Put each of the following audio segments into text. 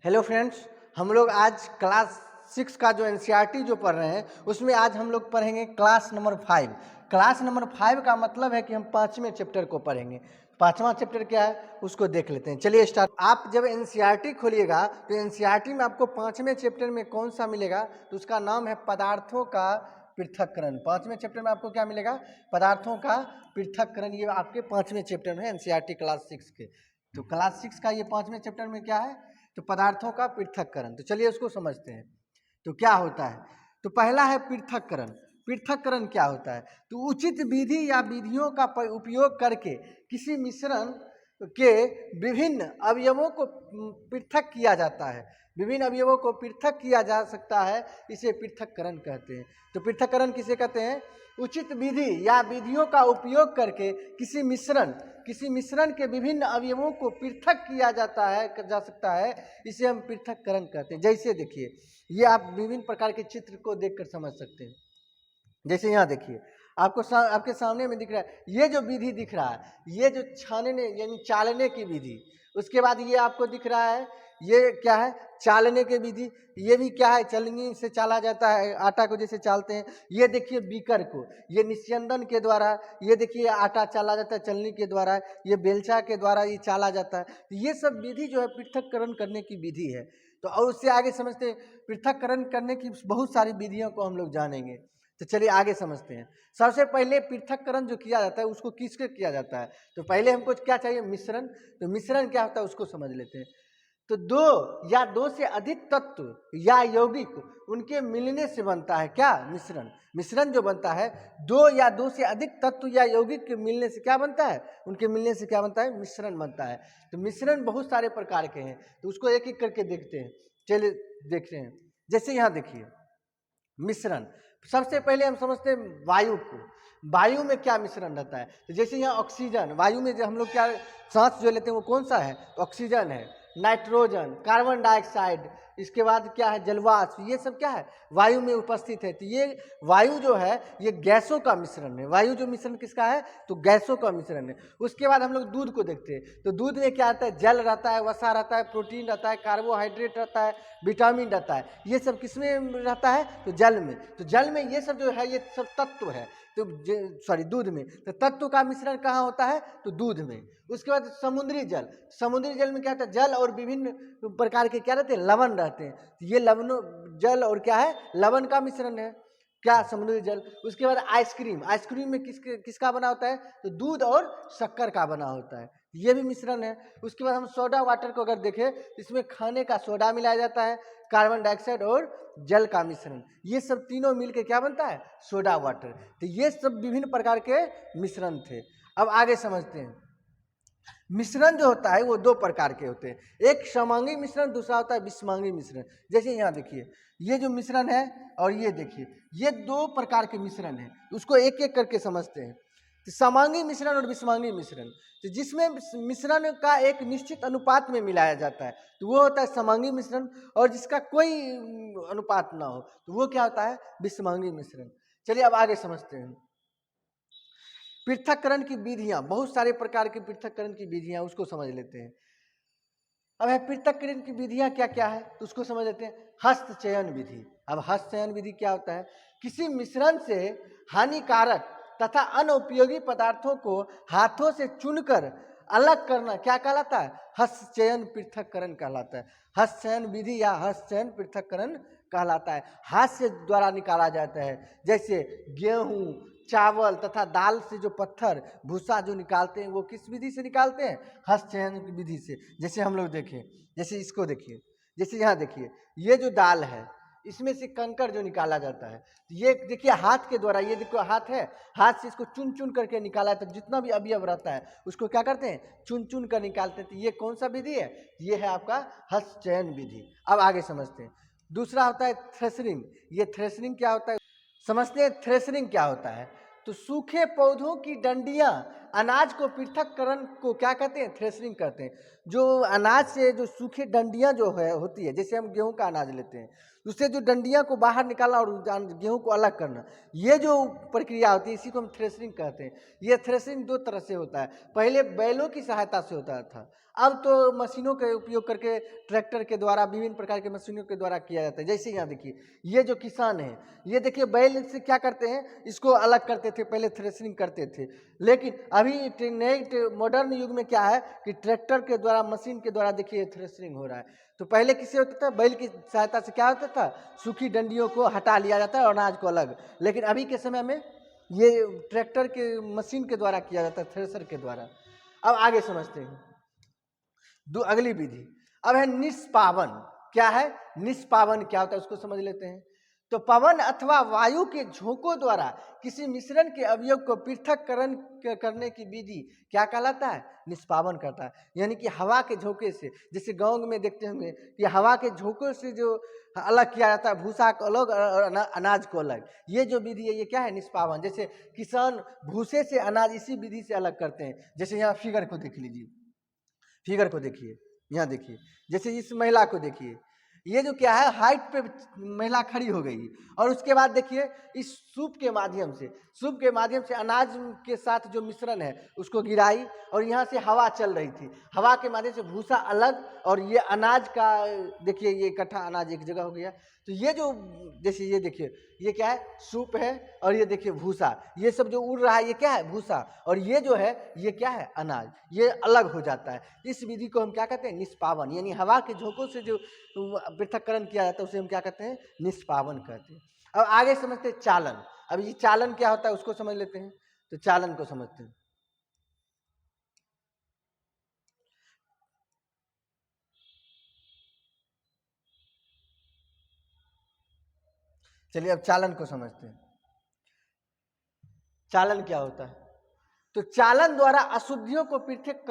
Hello friends, हम लोग आज क्लास 6 का जो एनसीईआरटी जो पढ़ रहे हैं उसमें आज हम लोग पढ़ेंगे क्लास नंबर 5। क्लास नंबर 5 का मतलब है कि हम 5वें चैप्टर को पढ़ेंगे। 5वां चैप्टर क्या है उसको देख लेते हैं। चलिए स्टार्ट। आप जब एनसीईआरटी खोलिएगा तो एनसीईआरटी में आपको 5वें चैप्टर में कौन सा मिलेगा तो उसका नाम है पदार्थों का पृथक्करण। 5वें चैप्टर में आपको क्या मिलेगा? पदार्थों का पृथक्करण। ये आपके 5वें चैप्टर में एनसीईआरटी क्लास 6 के। तो क्लास 6 का ये 5वें चैप्टर में क्या है तो पदार्थों का पृथक्करण। तो चलिए उसको समझते हैं। तो क्या होता है? तो पहला है पृथक्करण। पृथक्करण क्या होता है? तो उचित विधि या विधियों का उपयोग करके किसी मिश्रण के विभिन्न अवयवों को पृथक किया जाता है। विभिन्न अवयवों को पृथक किया जा सकता है, इसे पृथक्करण कहते हैं। तो पृथक्करण किसे कहते हैं? उचित विधि या विधियों का उपयोग करके किसी मिश्रण के विभिन्न अवयवों को पृथक किया जा सकता है, इसे हम पृथक्करण कहते हैं। जैसे देखिए, ये आप विभिन्न प्रकार के चित्र को देखकर समझ सकते हैं। जैसे यहाँ देखिए, आपके सामने में दिख रहा है, ये जो विधि दिख रहा है, ये जो छानने यानी चालने की विधि। उसके बाद ये आपको दिख रहा है, ये क्या है? चालने की विधि। ये भी क्या है? चलनी से चाला जाता है, आटा को जैसे चालते हैं। ये देखिए बीकर को, ये निस्यंदन के द्वारा, ये देखिए आटा चाला जाता है चलनी के द्वारा, ये बेलचा के द्वारा ये चाला जाता है। तो ये सब विधि जो है पृथक्करण करने की विधि है। तो और उससे आगे समझते हैं, पृथक्करण करने की बहुत सारी विधियों को हम लोग जानेंगे। तो चलिए आगे समझते हैं। सबसे पहले पृथक्करण जो किया जाता है उसको किसके किया जाता है? तो पहले हमको क्या चाहिए? मिश्रण। तो मिश्रण क्या होता है उसको समझ लेते हैं। तो दो या दो से अधिक तत्व या यौगिक उनके मिलने से बनता है क्या? मिश्रण। मिश्रण जो बनता है, दो या दो से अधिक तत्व या यौगिक के मिलने से क्या बनता है? उनके मिलने से क्या बनता है? मिश्रण बनता है। तो मिश्रण बहुत सारे प्रकार के हैं, तो उसको एक एक करके देखते हैं। चलिए देखते हैं। जैसे यहाँ देखिए मिश्रण। सबसे पहले हम समझते हैं वायु को। वायु में क्या मिश्रण रहता है? तो जैसे यहाँ ऑक्सीजन, वायु में जो हम लोग क्या सांस जो लेते हैं वो कौन सा है? ऑक्सीजन है। नाइट्रोजन, कार्बन डाइऑक्साइड, इसके बाद क्या है? जलवाष्प। ये सब क्या है? वायु में उपस्थित है। तो ये वायु जो है ये गैसों का मिश्रण है। वायु जो मिश्रण किसका है? तो गैसों का मिश्रण है। उसके बाद हम लोग दूध को देखते हैं। तो दूध में क्या आता है? जल रहता है, वसा रहता है, प्रोटीन रहता है, कार्बोहाइड्रेट रहता है, विटामिन रहता है। ये सब किसमें रहता है? तो जल में। तो जल में ये सब जो है ये सब तत्व है। तो दूध में। तो तत्व का मिश्रण कहाँ होता है? तो दूध में। उसके बाद समुद्री जल। समुद्री जल में क्या होता है? जल और विभिन्न प्रकार के क्या रहते हैं? लवण रहते हैं। तो ये लवणों, जल और क्या है? लवण का मिश्रण है क्या? समुद्री जल। उसके बाद आइसक्रीम। आइसक्रीम में किसका बना होता है? तो दूध और शक्कर का बना होता है। ये भी मिश्रण है। उसके बाद हम सोडा वाटर को अगर देखें, इसमें खाने का सोडा मिलाया जाता है, कार्बन डाइऑक्साइड और जल का मिश्रण। ये सब तीनों मिलकर क्या बनता है? Soda water. तो ये सब विभिन्न प्रकार के मिश्रण थे। अब आगे समझते हैं। मिश्रण जो होता है वो दो प्रकार के होते हैं। एक समांगी मिश्रण, दूसरा होता है विषमांगी मिश्रण। जैसे यहाँ देखिए, ये जो मिश्रण है और ये देखिए, ये दो प्रकार के मिश्रण है। उसको एक एक करके समझते हैं। तो समांगी मिश्रण और विषमांगी मिश्रण, तो जिसमें मिश्रण का एक निश्चित अनुपात में मिलाया जाता है तो वो होता है समांगी मिश्रण, और जिसका कोई अनुपात ना हो तो वो क्या होता है? विषमांगी मिश्रण। चलिए अब आगे समझते हैं। पृथक्करण की विधियां, बहुत सारे प्रकार की पृथक्करण की विधियां, उसको समझ लेते हैं। अब है पृथक्करण की विधियां क्या क्या है तो उसको समझ लेते हैं। हस्तचयन विधि। अब हस्तचयन विधि क्या होता है? किसी मिश्रण से हानिकारक तथा अनुपयोगी पदार्थों को हाथों से चुनकर अलग करना क्या कहलाता है? हस्तचयन पृथक्करण कहलाता है। हस्तचयन विधि या हस्तचयन पृथक्करण कहलाता है। हाथ से द्वारा निकाला जाता है। जैसे गेहूं, चावल तथा दाल से जो पत्थर भूसा जो निकालते हैं वो किस विधि से निकालते हैं? हस्तचयन की विधि से। जैसे हम लोग देखें, जैसे इसको देखिए, जैसे यहाँ देखिए, ये जो दाल है इसमें से कंकड़ जो निकाला जाता है, ये देखिए हाथ के द्वारा, ये देखो हाथ है, हाथ से इसको चुन चुन करके निकाला जाता है। जितना भी अवयव रहता है उसको क्या करते हैं? चुन चुन कर निकालते हैं। तो ये कौन सा विधि है? ये है आपका हस्तचयन विधि। अब आगे समझते हैं। दूसरा होता है थ्रेशरिंग। ये थ्रेशरिंग क्या होता है समझते हैं? थ्रेशरिंग क्या होता है? तो सूखे पौधों की डंडियां अनाज को पृथककरण को क्या कहते हैं? थ्रेशरिंग कहते हैं। जो अनाज से जो सूखे डंडियां जो है होती है, जैसे हम गेहूं का अनाज लेते हैं, उससे जो डंडियां को बाहर निकालना और गेहूं को अलग करना, ये जो प्रक्रिया होती है इसी को हम थ्रेशरिंग कहते हैं। ये थ्रेशरिंग दो तरह से होता है। पहले बैलों की सहायता से होता था, अब तो मशीनों का उपयोग करके ट्रैक्टर के द्वारा, विभिन्न प्रकार के मशीनों के द्वारा किया जाता है। जैसे यहाँ देखिए, ये जो किसान है, ये देखिए बैल से क्या करते हैं, इसको अलग करते थे, पहले थ्रेशरिंग करते थे। लेकिन अभी नए मॉडर्न युग में क्या है कि ट्रैक्टर के द्वारा, मशीन के द्वारा देखिए थ्रेशरिंग हो रहा है। तो पहले किससे होता था? बैल की सहायता से क्या होता था? सूखी डंडियों को हटा लिया जाता है और अनाज को अलग। लेकिन अभी के समय में ये ट्रैक्टर के मशीन के द्वारा किया जाता है, थ्रेशर के द्वारा। अब आगे समझते हैं अगली विधि। अब है निष्पावन। क्या है निष्पावन? क्या होता है उसको समझ लेते हैं। तो पवन अथवा वायु के झोंकों द्वारा किसी मिश्रण के अवयव को पृथककरण करने की विधि क्या कहलाता है? निष्पावन करता है। यानी कि हवा के झोंके से, जैसे गांव में देखते होंगे कि हवा के झोंकों से जो अलग किया जाता है, भूसा को अलग और अनाज को अलग, ये जो विधि है ये क्या है? निष्पावन। जैसे किसान भूसे से अनाज इसी विधि से अलग करते हैं। जैसे यहाँ फिगर को देख लीजिए, फिगर को देखिए, यहाँ देखिए, जैसे इस महिला को देखिए, ये जो क्या है, हाइट पे महिला खड़ी हो गई और उसके बाद देखिए इस सूप के माध्यम से अनाज के साथ जो मिश्रण है उसको गिराई और यहाँ से हवा चल रही थी, हवा के माध्यम से भूसा अलग और ये अनाज का देखिए ये इकट्ठा अनाज एक जगह हो गया। तो ये जो, जैसे ये देखिए, ये क्या है? सूप है और ये देखिए भूसा, ये सब जो उड़ रहा है ये क्या है? भूसा। और ये जो है ये क्या है? अनाज। ये अलग हो जाता है। इस विधि को हम क्या कहते हैं? निष्पावन। यानी हवा के झोंकों से जो पृथक्करण किया जाता है उसे हम क्या कहते हैं? निष्पावन कहते हैं। अब आगे समझते हैं चालन। अब ये चालन क्या होता है उसको समझ लेते हैं। तो चालन को समझते हैं। चलिए अब चालन को समझते हैं। चालन क्या होता है? तो चालन द्वारा अशुद्धियों को पृथक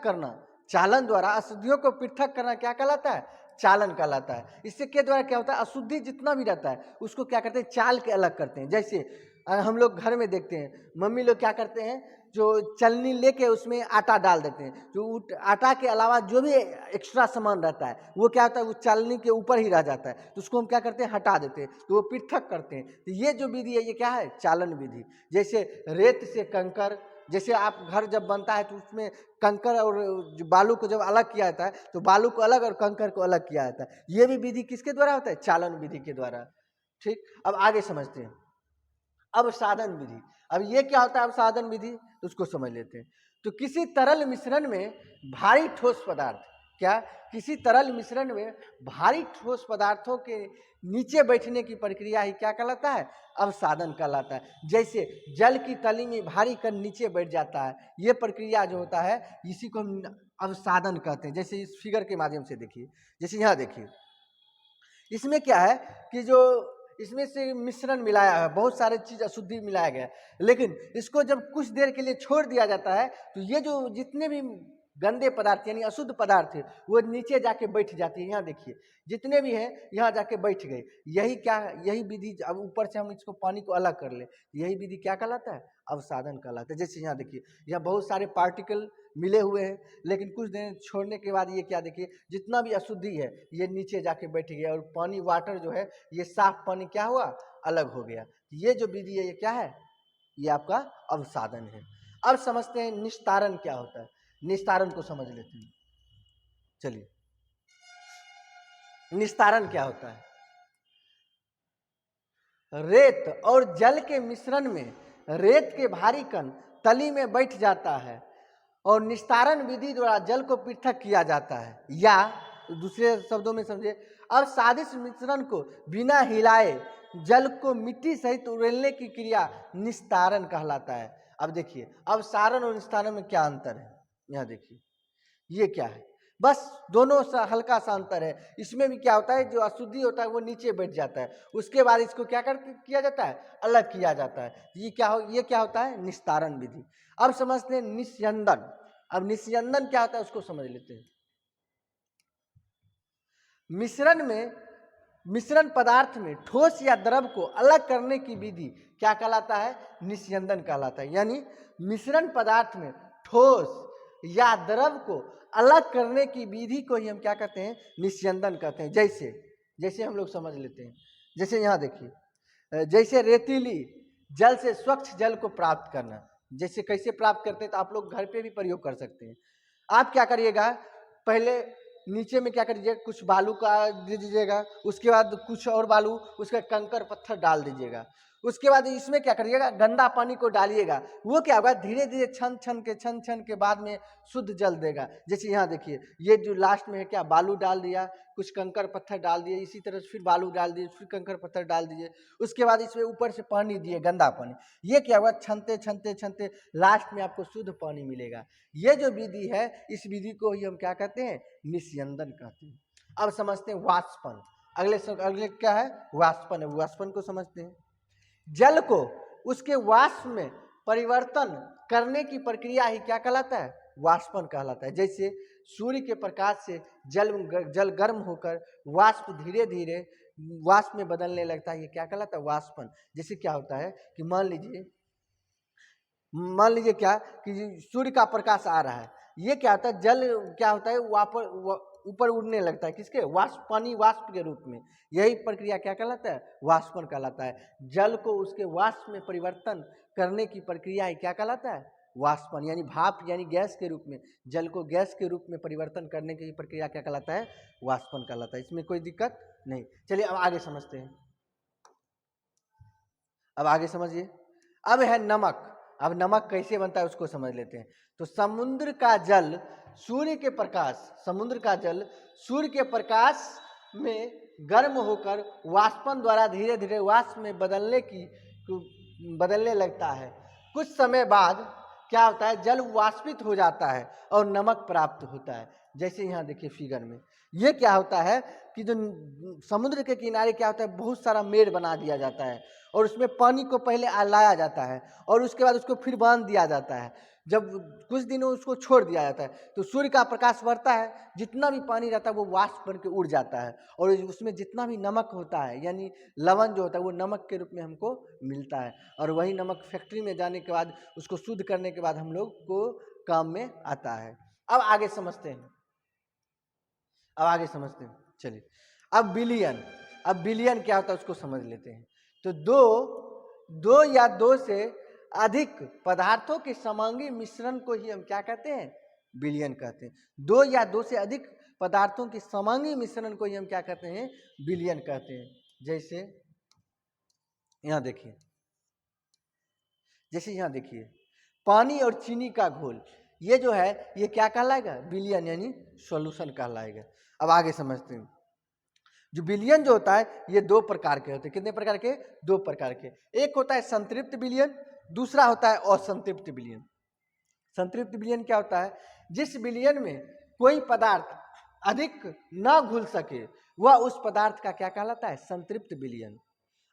करना, चालन द्वारा अशुद्धियों को पृथक करना क्या कहलाता है? चालन कहलाता है। इससे के द्वारा क्या होता है? अशुद्धि जितना भी रहता है उसको क्या करते हैं? चाल के अलग करते हैं। जैसे हम लोग घर में देखते हैं, मम्मी लोग क्या करते हैं, जो चलनी लेके उसमें आटा डाल देते हैं, जो आटा के अलावा जो भी एक्स्ट्रा सामान रहता है वो क्या होता है? वो चालनी के ऊपर ही रह जाता है, तो उसको हम क्या करते हैं? हटा देते हैं, तो वो पृथक करते हैं। तो ये जो विधि है ये क्या है? चालन विधि। जैसे रेत से कंकर, जैसे आप घर जब बनता है तो उसमें कंकर और जो बालू को जब अलग किया जाता है तो बालू को अलग और कंकर को अलग किया जाता है। ये भी विधि किसके द्वारा होता है? चालन विधि के द्वारा। ठीक, अब आगे समझते हैं अवसाधन विधि। अब ये क्या होता है अवसाधन विधि? उसको समझ लेते हैं। तो किसी तरल मिश्रण में भारी ठोस पदार्थ, क्या? किसी तरल मिश्रण में भारी ठोस पदार्थों के नीचे बैठने की प्रक्रिया ही क्या कहलाता है? अवसाधन कहलाता है। जैसे जल की तली में भारी कण नीचे बैठ जाता है, ये प्रक्रिया जो होता है इसी को हम अवसाधन कहते हैं। जैसे इस फिगर के माध्यम से देखिए, जैसे यहाँ देखिए, इसमें क्या है कि जो इसमें से मिश्रण मिलाया है, बहुत सारे चीज अशुद्धि मिलाया गया है, लेकिन इसको जब कुछ देर के लिए छोड़ दिया जाता है तो ये जो जितने भी गंदे पदार्थ यानी अशुद्ध पदार्थ है वो नीचे जाके बैठ जाती है। यहाँ देखिए जितने भी हैं यहाँ जाके बैठ गए। यही क्या, यही विधि, अब ऊपर से हम इसको पानी को अलग कर ले, यही विधि क्या कहलाता है? अवसाधन कहलाता है। जैसे यहाँ देखिए, यहाँ बहुत सारे पार्टिकल मिले हुए हैं, लेकिन कुछ देर छोड़ने के बाद ये क्या, देखिए जितना भी अशुद्धि है ये नीचे जाके बैठ गया और पानी, वाटर जो है ये साफ पानी क्या हुआ? अलग हो गया। ये जो विधि है ये क्या है? ये आपका अवसाधन है। अब समझते हैं निस्तारण क्या होता है। निस्तारण को समझ लेते हैं। चलिए, निस्तारण क्या होता है? रेत और जल के मिश्रण में रेत के भारी कण तली में बैठ जाता है और निस्तारण विधि द्वारा जल को पृथक किया जाता है। या दूसरे शब्दों में समझे, अब सादिश मिश्रण को बिना हिलाए जल को मिट्टी सहित उड़ेलने की क्रिया निस्तारण कहलाता है। अब देखिए अवसारण और निस्तारण में क्या अंतर है? यहाँ देखिए ये क्या है, बस दोनों सा हल्का सा अंतर है। इसमें भी क्या होता है, जो अशुद्धि होता है वो नीचे बैठ जाता है, उसके बाद इसको क्या किया जाता है? अलग किया जाता है। ये क्या होता है? निस्तारण विधि। अब समझते हैं निस्यंदन। अब निस्यंदन क्या होता है उसको समझ लेते हैं। मिश्रण में मिश्रण पदार्थ में ठोस या द्रव को अलग करने की विधि क्या कहलाता है? निस्यंदन कहलाता है। यानी मिश्रण पदार्थ में ठोस या द्रव को अलग करने की विधि को ही हम क्या कहते हैं? निस्यंदन कहते हैं। जैसे हम लोग समझ लेते हैं, जैसे यहाँ देखिए, जैसे रेतीली जल से स्वच्छ जल को प्राप्त करना। जैसे कैसे प्राप्त करते हैं तो आप लोग घर पे भी प्रयोग कर सकते हैं। आप क्या करिएगा, पहले नीचे में क्या करिएगा, कुछ बालू का दे दीजिएगा, उसके बाद कुछ और बालू, उसका कंकर पत्थर डाल दीजिएगा। उसके बाद इसमें क्या करिएगा, गंदा पानी को डालिएगा। वो क्या होगा, धीरे धीरे छन छन के बाद में शुद्ध जल देगा। जैसे यहाँ देखिए, ये जो लास्ट में है क्या, बालू डाल दिया, कुछ कंकर पत्थर डाल दिए, इसी तरह से फिर बालू डाल दिए, फिर कंकर पत्थर डाल दीजिए, उसके बाद इसमें ऊपर से पानी दिए, गंदा पानी। ये क्या हुआ, छनते लास्ट में आपको शुद्ध पानी मिलेगा। ये जो विधि है, इस विधि को ही हम क्या कहते हैं? निस्यंदन कहते हैं। अब समझते हैं वाष्पन। अगले क्या है? वाष्पन है। वाष्पन को समझते हैं। जल को उसके वाष्प में परिवर्तन करने की प्रक्रिया ही क्या कहलाता है? वाष्पन कहलाता है। जैसे सूर्य के प्रकाश से जल गर्म होकर वाष्प धीरे धीरे वाष्प में बदलने लगता है, ये क्या कहलाता है? वाष्पन। जैसे क्या होता है कि मान लीजिए क्या कि सूर्य का प्रकाश आ रहा है, ये क्या होता है, जल क्या होता है, ऊपर उड़ने लगता है, किसके? वाष्प, पानी वाष्प के रूप में। यही प्रक्रिया क्या कहलाता है? वाष्पन कहलाता है। जल को उसके वाष्प में परिवर्तन करने की प्रक्रिया ही क्या कहलाता है? वाष्पन। यानी भाप यानी गैस के रूप में, जल को गैस के रूप में परिवर्तन करने की प्रक्रिया क्या कहलाता है? वाष्पन कहलाता है। इसमें कोई दिक्कत नहीं। चलिए अब आगे समझते हैं। अब आगे समझिए। अब है नमक। अब नमक कैसे बनता है उसको समझ लेते हैं। तो समुद्र का जल सूर्य के प्रकाश में गर्म होकर वाष्पन द्वारा धीरे धीरे वाष्प में बदलने लगता है। कुछ समय बाद क्या होता है, जल वाष्पित हो जाता है और नमक प्राप्त होता है। जैसे यहाँ देखिए फिगर में, ये क्या होता है कि जो समुद्र के किनारे क्या होता है, बहुत सारा मेड़ बना दिया जाता है और उसमें पानी को पहले लाया जाता है और उसके बाद उसको फिर बांध दिया जाता है। जब कुछ दिनों उसको छोड़ दिया जाता है तो सूर्य का प्रकाश बढ़ता है, जितना भी पानी रहता है वो वाष्प बन के उड़ जाता है और उसमें जितना भी नमक होता है यानी लवण जो होता है वो नमक के रूप में हमको मिलता है। और वही नमक फैक्ट्री में जाने के बाद उसको शुद्ध करने के बाद हम लोग को काम में आता है। अब आगे समझते हैं। चलिए अब बिलियन क्या होता है उसको समझ लेते हैं। तो दो या दो से अधिक पदार्थों के समांगी मिश्रण को ही हम क्या कहते हैं? बिलियन कहते हैं। दो या दो से अधिक पदार्थों के समांगी मिश्रण को ही हम क्या कहते हैं? बिलियन कहते हैं। जैसे यहाँ देखिए, पानी और चीनी का घोल, ये जो है ये क्या कहलाएगा? बिलियन यानी सॉल्यूशन कहलाएगा। अब आगे समझते हैं। जो बिलियन जो होता है ये दो प्रकार के होते हैं। कितने प्रकार के? दो प्रकार के। एक होता है संतृप्त बिलियन, दूसरा होता है असंतृप्त बिलियन। संतृप्त बिलियन क्या होता है? जिस बिलियन में कोई पदार्थ अधिक ना घुल सके वह उस पदार्थ का क्या कहलाता है? संतृप्त बिलियन।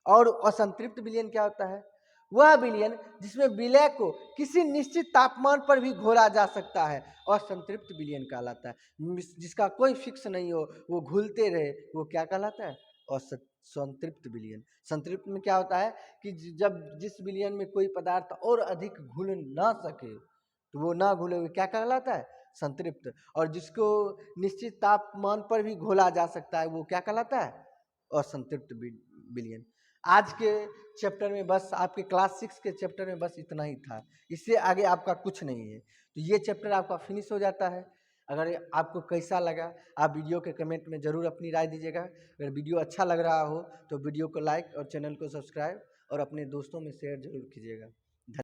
और असंतृप्त बिलियन क्या होता है? वह विलयन जिसमें विलय को किसी निश्चित तापमान पर भी घोला जा सकता है और संतृप्त विलयन कहलाता है। जिसका कोई फिक्स नहीं हो, वो घुलते रहे, वो क्या कहलाता है? और संतृप्त विलयन। संतृप्त में क्या होता है कि जब जिस विलयन में कोई पदार्थ और अधिक घुल ना सके तो वो ना घुले हुए क्या कहलाता है? संतृप्त। और जिसको निश्चित तापमान पर भी घोला जा सकता है वो क्या कहलाता है? असंतृप्त विलयन। आज के चैप्टर में बस आपके क्लास 6 के चैप्टर में बस इतना ही था, इससे आगे आपका कुछ नहीं है। तो ये चैप्टर आपका फिनिश हो जाता है। अगर आपको कैसा लगा आप वीडियो के कमेंट में ज़रूर अपनी राय दीजिएगा। अगर वीडियो अच्छा लग रहा हो तो वीडियो को लाइक और चैनल को सब्सक्राइब और अपने दोस्तों में शेयर जरूर कीजिएगा।